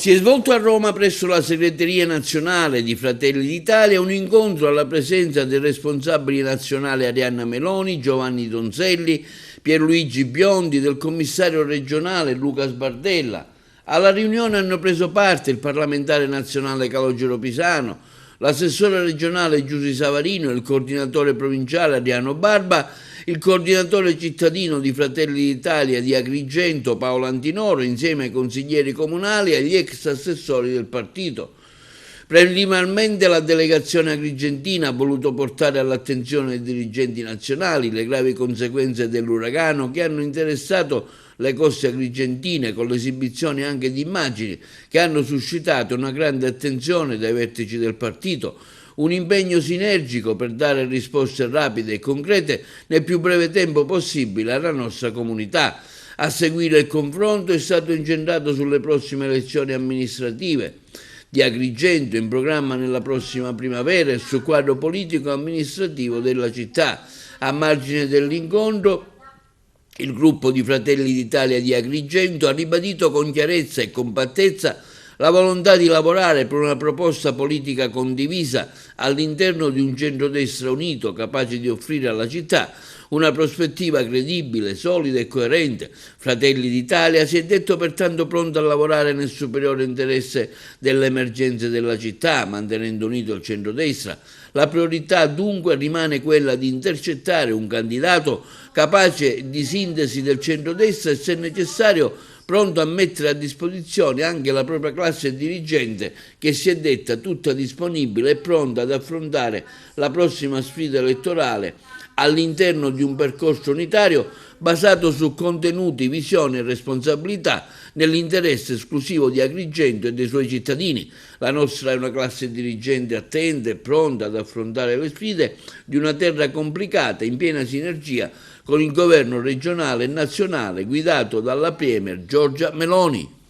Si è svolto a Roma presso la segreteria nazionale di Fratelli d'Italia un incontro alla presenza dei responsabili nazionali Arianna Meloni, Giovanni Donzelli, Pierluigi Biondi, del commissario regionale Luca Sbardella. Alla riunione hanno preso parte il parlamentare nazionale Calogero Pisano, l'assessore regionale Giusy Savarino, il coordinatore provinciale Adriano Barba, il coordinatore cittadino di Fratelli d'Italia di Agrigento Paolo Antinoro, insieme ai consiglieri comunali e agli ex assessori del partito. Preliminarmente la delegazione agrigentina ha voluto portare all'attenzione dei dirigenti nazionali le gravi conseguenze dell'uragano che hanno interessato le coste agrigentine, con l'esibizione anche di immagini che hanno suscitato una grande attenzione dai vertici del partito, un impegno sinergico per dare risposte rapide e concrete nel più breve tempo possibile alla nostra comunità. A seguire il confronto è stato incentrato sulle prossime elezioni amministrative di Agrigento, in programma nella prossima primavera, e sul quadro politico e amministrativo della città. A margine dell'incontro, il gruppo di Fratelli d'Italia di Agrigento ha ribadito con chiarezza e compattezza la volontà di lavorare per una proposta politica condivisa all'interno di un centrodestra unito, capace di offrire alla città una prospettiva credibile, solida e coerente. Fratelli d'Italia si è detto pertanto pronto a lavorare nel superiore interesse delle emergenze della città, mantenendo unito il centrodestra. La priorità dunque rimane quella di intercettare un candidato capace di sintesi del centrodestra e, se necessario, pronto a mettere a disposizione anche la propria classe dirigente, che si è detta tutta disponibile e pronta ad affrontare la prossima sfida elettorale all'interno di un percorso unitario basato su contenuti, visione e responsabilità nell'interesse esclusivo di Agrigento e dei suoi cittadini. La nostra è una classe dirigente attenta e pronta ad affrontare le sfide di una terra complicata, in piena sinergia con il governo regionale e nazionale guidato dalla Premier Giorgia Meloni.